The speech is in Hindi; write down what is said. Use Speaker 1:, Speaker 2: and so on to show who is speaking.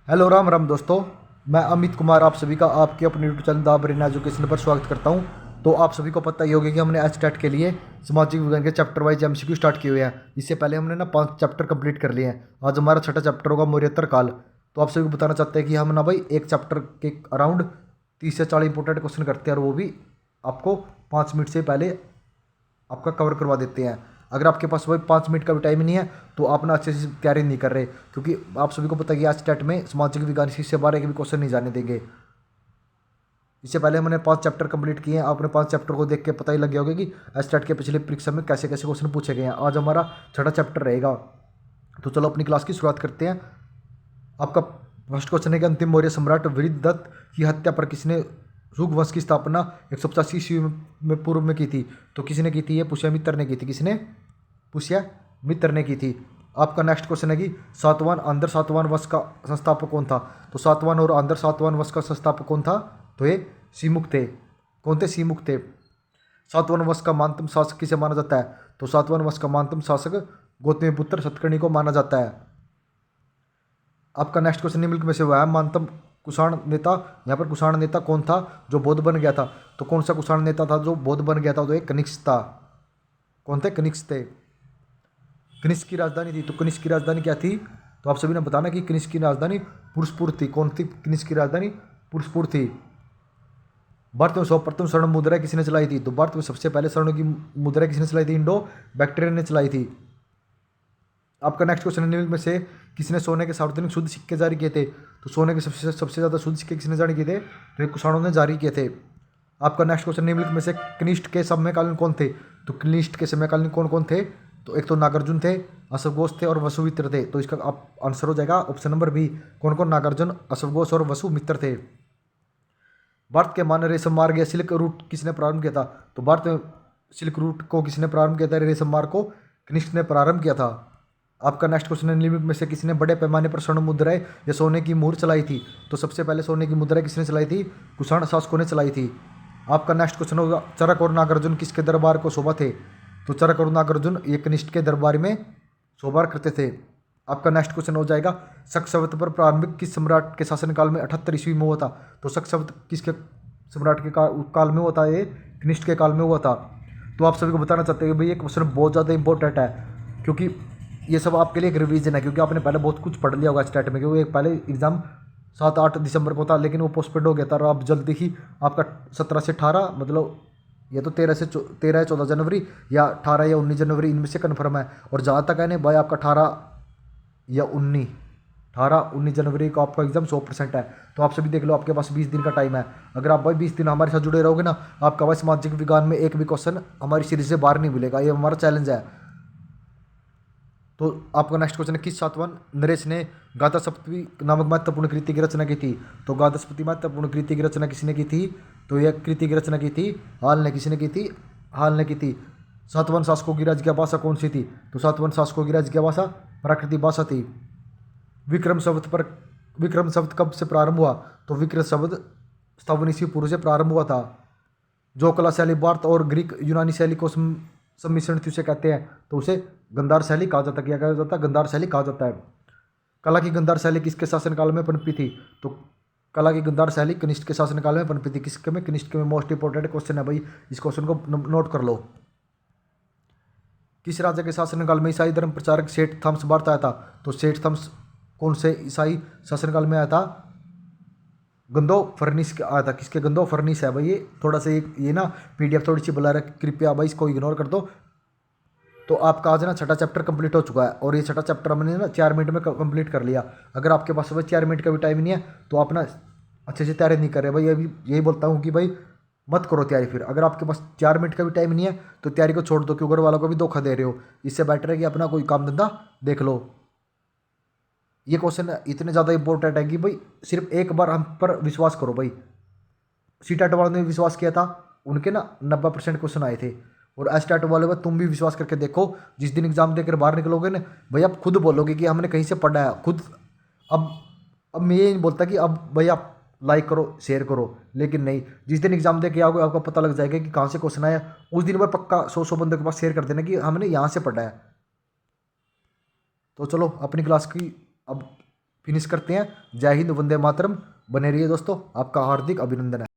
Speaker 1: हेलो राम राम दोस्तों। मैं अमित कुमार आप सभी का आपके अपने YouTube channel the brain education पर स्वागत करता हूं। तो आप सभी को पता ही होगा कि हमने एच टेट के लिए सामाजिक विज्ञान के चैप्टर वाइज एमसीक्यू स्टार्ट किए हुए हैं। इससे पहले हमने ना 5 चैप्टर कंप्लीट कर लिए हैं। आज हमारा छठा चैप्टर होगा मौर्योत्तर काल। तो आप सभी को बताना चाहते हैं कि हम ना भाई एक चैप्टर के अराउंड 30 से 40 इंपॉर्टेंट क्वेश्चन करते हैं और वो भी आपको 5 मिनट से पहले आपका कवर करवा देते हैं। अगर आपके पास वही 5 मिनट का भी टाइम नहीं है तो आप ना अच्छे से तैयारी नहीं कर रहे, क्योंकि आप सभी को पता है कि आज टेट में सामाजिक विज्ञान से बारे के भी क्वेश्चन नहीं जाने देंगे। इससे पहले हमने 5 चैप्टर कंप्लीट किए हैं। आपने 5 चैप्टर को देख के पता ही लग गया होगा कि एस टेट के पिछले परीक्षा में कैसे कैसे क्वेश्चन पूछे गए हैं। आज हमारा छठा चैप्टर रहेगा। तो चलो अपनी क्लास की शुरुआत करते हैं। आपका फर्स्ट क्वेश्चन है कि अंतिम मौर्य सम्राट वीरदत्त की हत्या पर किसने शुंग की स्थापना 185 ईस्वी में पूर्व में की थी? तो किसने की थी? ये पुष्यमित्र ने की थी। किसने? पुष्यमित्र ने की थी। आपका नेक्स्ट क्वेश्चन है कि सातवान आंध्र सातवान वंश का संस्थापक कौन था? तो सातवान और आंध्र सातवान वंश का संस्थापक कौन था? तो ये सीमुख थे। कौन थे? सीमुख थे। सातवान वंश का महानतम शासक किसे माना जाता है? तो सातवान वंश का महानतम शासक गौतमीपुत्र सतकर्णी को माना जाता है। आपका नेक्स्ट क्वेश्चन निम्नलिखित में से वह महानतम कुषाण नेता, यहाँ पर कुषाण नेता कौन था जो बौद्ध बन गया था? तो कौन सा कुषाण नेता था जो बौद्ध बन गया था? तो एक कनिष्क था। कौन थे? कनिष्क थे। कनिष्क की राजधानी थी। तो कनिष्क की राजधानी क्या थी? तो आप सभी ने बताना कि कनिष्क की राजधानी पुरुषपुर थी। कौन थी कनिष्क की राजधानी? पुरुषपुर थी। भारत में सर्वप्रथम स्वर्ण मुद्रा किसने चलाई थी? तो भारत में सबसे पहले स्वर्ण की मुद्रा किसने चलाई थी? इंडो बैक्टीरियन ने चलाई थी। आपका नेक्स्ट क्वेश्चन निम्नलिखित में से किसने सोने के सार्वजनिक शुद्ध सिक्के जारी किए थे? तो सोने के सबसे ज़्यादा शुद्ध सिक्के किसने जारी किए थे? तो कुषाणों ने जारी किए थे। आपका नेक्स्ट क्वेश्चन निम्नलिखित में से कनिष्ठ के समकालीन कौन थे? तो कनिष्ठ के समकालीन कौन कौन थे? तो एक तो नागार्जुन थे, अश्वघोष थे और वसुमित्र थे। तो इसका आप आंसर हो जाएगा ऑप्शन नंबर बी। कौन कौन? नागार्जुन, अश्वघोष और वसुमित्र थे। भारत के मानव रेशम मार्ग या सिल्क रूट किसने प्रारंभ किया था? तो भारत में सिल्क रूट को किसने प्रारंभ किया था? रेशम मार्ग को कनिष्क ने प्रारंभ किया था। आपका नेक्स्ट क्वेश्चन है निम्नलिखित में से किसने बड़े पैमाने पर स्वर्ण मुद्राएं या सोने की मुहर चलाई थी? तो सबसे पहले सोने की मुद्राएं किसने चलाई थी? कुषाण शासकों ने चलाई थी। आपका नेक्स्ट क्वेश्चन होगा चरक और नागार्जुन किसके दरबार को शोभा थे? तो चरक और नागार्जुन ये कनिष्क के दरबार में शोभा करते थे। आपका नेक्स्ट क्वेश्चन हो जाएगा शक पर प्रारंभिक किस सम्राट के शासनकाल में 78 ईस्वी में हुआ था? तो शक किसके सम्राट के काल में हुआ था? ये कनिष्क के काल में हुआ था। तो आप सभी को बताना चाहते हैं कि भाई ये क्वेश्चन बहुत ज़्यादा इंपॉर्टेंट है, क्योंकि ये सब आपके लिए एक रिवीजन है, क्योंकि आपने पहले बहुत कुछ पढ़ लिया होगा स्टेट में, क्योंकि एक पहले एग्जाम 7-8 दिसंबर को था, लेकिन वो पोस्टपोन हो गया था और अब जल्दी ही आपका 17 से 18 मतलब ये तो 13 या 14 जनवरी या 18 या 19 जनवरी इनमें से कन्फर्म है। और जहाँ तक है ना भाई आपका 18 19 जनवरी को आपका एग्जाम 100% है। तो आप सभी देख लो, आपके पास 20 दिन का टाइम है। अगर आप भाई 20 दिन हमारे साथ जुड़े रहोगे ना, आपका भाई सामाजिक विज्ञान में एक भी क्वेश्चन हमारी सीरीज से बाहर नहीं मिलेगा। ये हमारा चैलेंज है। तो आपका नेक्स्ट क्वेश्चन है किस सातवान नरेश ने गाथा सप्तमी नामक महत्वपूर्ण कृति की रचना की थी? तो गाथा सप्तमी महत्वपूर्ण कृति की रचना किसने की थी? तो यह कृति की रचना की थी हाल ने। किसने की थी? हाल ने की थी। सातवान शासकों की राजकीय भाषा कौन सी थी? तो सातवान शासकों की राजकीय भाषा प्राकृतिक भाषा थी। विक्रम शब्द कब से प्रारंभ हुआ? तो विक्रम शब्द 57 ईस्वी पूर्व से प्रारंभ हुआ था। जो कला शैली भारत और ग्रीक यूनानी शैली को सम्मिश्रण थी उसे कहते हैं? तो उसे गंधार शैली कहा जाता है। क्या कहा जाता है? गंधार शैली कहा जाता है। कला की गंधार शैली किसके शासनकाल में पनपी थी? तो कला की गंधार शैली कनिष्क के शासनकाल में पनपी थी। किसके में? कनिष्क के में। मोस्ट इंपॉर्टेंट क्वेश्चन है भाई, इस क्वेश्चन को नोट कर लो। किस राजा के शासनकाल में ईसाई धर्म प्रचारक सेठ थॉमस भारत आया था? तो सेठ थॉमस कौन से ईसाई शासनकाल में आया था? गंदो फर्निस आया था। किसके? गंदो फर्निस है भाई। ये थोड़ा सा ये ना पीडीएफ थोड़ी सी बुला रहा है, कृपया भाई इसको इग्नोर कर दो। तो आपका आज ना छठा चैप्टर कंप्लीट हो चुका है और ये छठा चैप्टर हमने ना 4 मिनट में कंप्लीट कर लिया। अगर आपके पास भाई 4 मिनट का भी टाइम नहीं है तो आप ना अच्छे से तैयारी नहीं कर रहे भाई। अभी यही बोलता हूँ कि भाई मत करो तैयारी। फिर अगर आपके पास 4 मिनट का भी टाइम नहीं है तो तैयारी को छोड़ दो, क्योंकि घर वालों को भी धोखा दे रहे हो। इससे बेटर है कि अपना कोई काम धंधा देख लो। ये क्वेश्चन इतने ज़्यादा इंपॉर्टेंट है कि भाई सिर्फ एक बार हम पर विश्वास करो भाई। सीटेट वालों ने विश्वास किया था, उनके ना 90% क्वेश्चन आए थे। और एस्टेट वाले पर तुम भी विश्वास करके देखो। जिस दिन एग्जाम देकर बाहर निकलोगे ना भाई, आप खुद बोलोगे कि हमने कहीं से पढ़ा है खुद। अब अब मैं ये नहीं बोलता कि अब भाई आप लाइक करो शेयर करो, लेकिन नहीं, जिस दिन एग्जाम दे के आओगे आपको पता लग जाएगा कि कहाँ से क्वेश्चन आया। उस दिन पर पक्का 100 बंदों के पास शेयर कर देना कि हमने यहाँ से पढ़ा है। तो चलो अपनी क्लास की अब फिनिश करते हैं। जय हिंद, वंदे मातरम। बने रहिए दोस्तों, आपका हार्दिक अभिनंदन है।